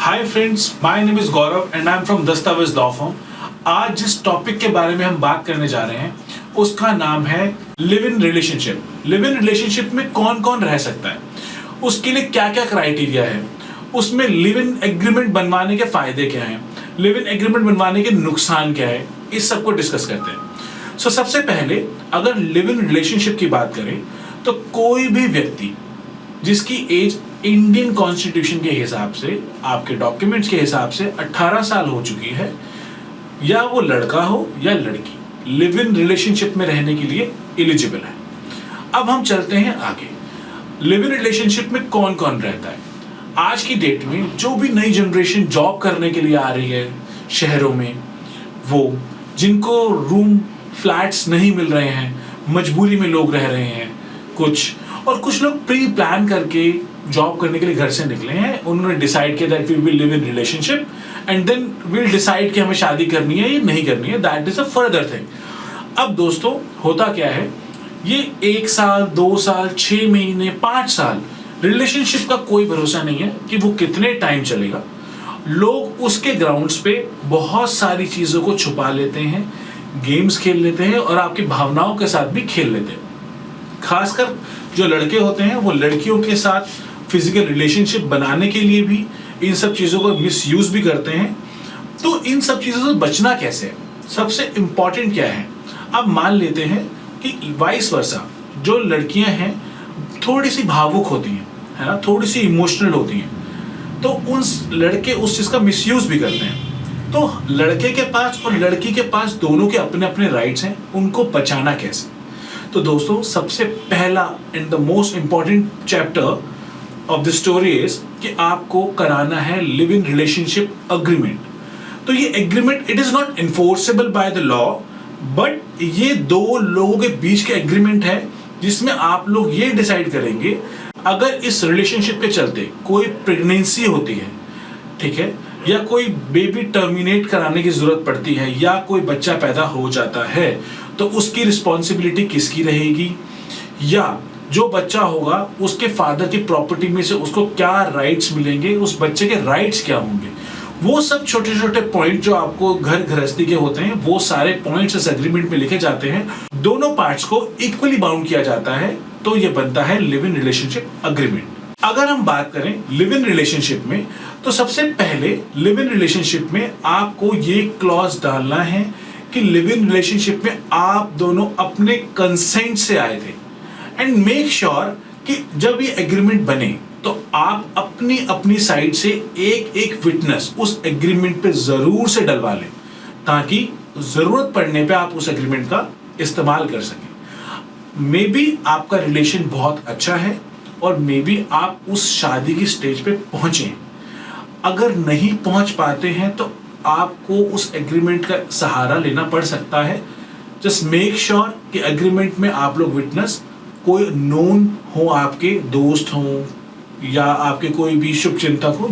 Hi friends, my name is Gaurav and I am from दस्तावेज law firm. आज जिस topic के बारे में हम बात करने जा रहे हैं उसका नाम है live in relationship. Live in relationship में कौन कौन रह सकता है, उसके लिए क्या क्या क्राइटेरिया है, उसमें लिव इन एग्रीमेंट बनवाने के फायदे क्या हैं, लिव इन एग्रीमेंट बनवाने के नुकसान क्या है, इस सब को डिस्कस करते हैं। सबसे पहले अगर लिव इन रिलेशनशिप की बात करें तो कोई भी व्यक्ति जिसकी एज इंडियन कॉन्स्टिट्यूशन के हिसाब से, आपके डॉक्यूमेंट्स के हिसाब से 18 साल हो चुकी है, या वो लड़का हो या लड़की, लिव इन रिलेशनशिप में रहने के लिए एलिजिबल है। अब हम चलते हैं आगे। लिव इन रिलेशनशिप में कौन कौन रहता है। आज की डेट में जो भी नई जनरेशन जॉब करने के लिए आ रही है शहरों में, वो जिनको रूम फ्लैट्स नहीं मिल रहे हैं, मजबूरी में लोग रह रहे हैं कुछ लोग प्री प्लान करके जॉब करने के लिए घर से निकले हैं। उन्होंने डिसाइड किया that we will live in relationship and then will decide कि हमें शादी करनी है या नहीं करनी है, that is a further thing. अब दोस्तों होता क्या है, ये 1 साल 2 साल 6 महीने 5 साल रिलेशनशिप का कोई भरोसा नहीं है कि वो कितने टाइम चलेगा। लोग उसके ग्राउंड्स पे बहुत सारी चीजों को छुपा लेते हैं, गेम्स खेल लेते हैं और आपकी भावनाओं के साथ भी खेल लेते हैं। खासकर जो लड़के होते हैं वो लड़कियों के साथ फिजिकल रिलेशनशिप बनाने के लिए भी इन सब चीज़ों को मिसयूज भी करते हैं। तो इन सब चीज़ों से बचना कैसे है, सबसे इंपॉर्टेंट क्या है। अब मान लेते हैं कि वाइस वर्सा जो लड़कियां हैं थोड़ी सी भावुक होती हैं, है ना, थोड़ी सी इमोशनल होती हैं, तो उन लड़के उस चीज़ का मिसयूज भी करते हैं। तो लड़के के पास और लड़की के पास दोनों के अपने अपने राइट्स हैं, उनको बचाना कैसे। तो दोस्तों सबसे पहला and the most important chapter of the story is कि आपको कराना है लिव इन रिलेशनशिप अग्रीमेंट। तो ये agreement it is not enforceable by the law, but ये दो लोगों के बीच के एग्रीमेंट है जिसमें आप लोग ये डिसाइड करेंगे अगर इस रिलेशनशिप के चलते कोई प्रेगनेंसी होती है, ठीक है, या कोई बेबी टर्मिनेट कराने की जरूरत पड़ती है, या कोई बच्चा पैदा हो जाता है, तो उसकी रिस्पॉन्सिबिलिटी किसकी रहेगी, या जो बच्चा होगा उसके फादर की प्रॉपर्टी में से उसको क्या राइट्स मिलेंगे, उस बच्चे के राइट्स क्या होंगे। वो सब छोटे छोटे पॉइंट जो आपको घर गृहस्थी के होते हैं, वो सारे पॉइंट्स इस एग्रीमेंट में लिखे जाते हैं। दोनों पार्ट्स को इक्वली बाउंड किया जाता है, तो ये बनता है लिव इन रिलेशनशिप अग्रीमेंट। अगर हम बात करें लिव इन रिलेशनशिप में, तो सबसे पहले लिव इन रिलेशनशिप में आपको ये क्लॉज डालना है कि लिव इन रिलेशनशिप में आप दोनों अपने कंसेंट से आए थे, एंड मेक श्योर कि जब ये एग्रीमेंट बने तो आप अपनी अपनी साइड से एक विटनेस उस एग्रीमेंट पे जरूर से डलवा लें, ताकि जरूरत पड़ने पे आप उस एग्रीमेंट का इस्तेमाल कर सकें। मे बी आपका रिलेशन बहुत अच्छा है और मे बी आप उस शादी की स्टेज पे पहुंचे। अगर नहीं पहुंच पाते हैं तो आपको उस एग्रीमेंट का सहारा लेना पड़ सकता है। जस्ट मेक श्योर कि एग्रीमेंट में आप लोग विटनेस कोई नोन हो, आपके दोस्त हो या आपके कोई भी शुभ चिंतक हो,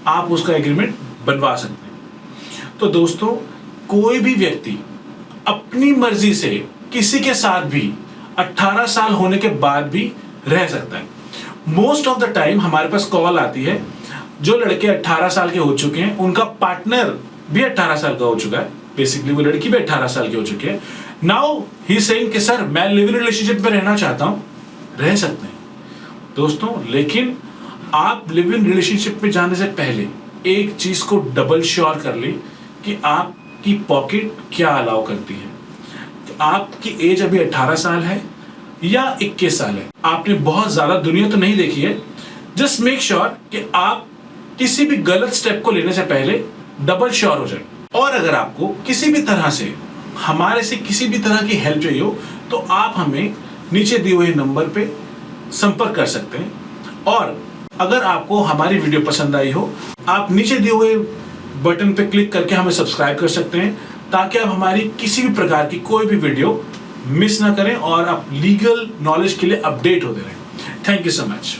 आप उसका एग्रीमेंट बनवा सकते हैं। तो दोस्तों कोई भी व्यक्ति अपनी मर्जी से किसी के साथ भी 18 साल होने के बाद भी रह सकता है। मोस्ट ऑफ द टाइम हमारे पास कॉल आती है, जो लड़के 18 साल के हो चुके हैं उनका पार्टनर भी 18 साल का हो चुका है, बेसिकली वो लड़की भी 18 साल की हो चुकी है। नाउ ही सेइंग कि सर मैं लिव इन रिलेशनशिप में रहना चाहता हूं, रह सकते हैं दोस्तों, लेकिन आप लिव इन रिलेशनशिप में जाने से पहले एक चीज को डबल श्योर कर ले कि आपकी पॉकेट क्या अलाउ करती है। आपकी एज अभी 18 साल है या 21 साल है, आपने बहुत ज्यादा दुनिया तो नहीं देखी है। जस्ट मेक श्योर कि आप किसी भी गलत स्टेप को लेने से पहले डबल श्योर हो जाए। और अगर आपको किसी भी तरह से हमारे से किसी भी तरह की हेल्प चाहिए हो तो आप हमें नीचे दिए हुए नंबर पे संपर्क कर सकते हैं। और अगर आपको हमारी वीडियो पसंद आई हो, आप नीचे दिए हुए बटन पे क्लिक करके हमें सब्सक्राइब कर सकते हैं, ताकि आप हमारी किसी भी प्रकार की कोई भी वीडियो मिस ना करें और आप लीगल नॉलेज के लिए अपडेट होते रहें। Thank you so much.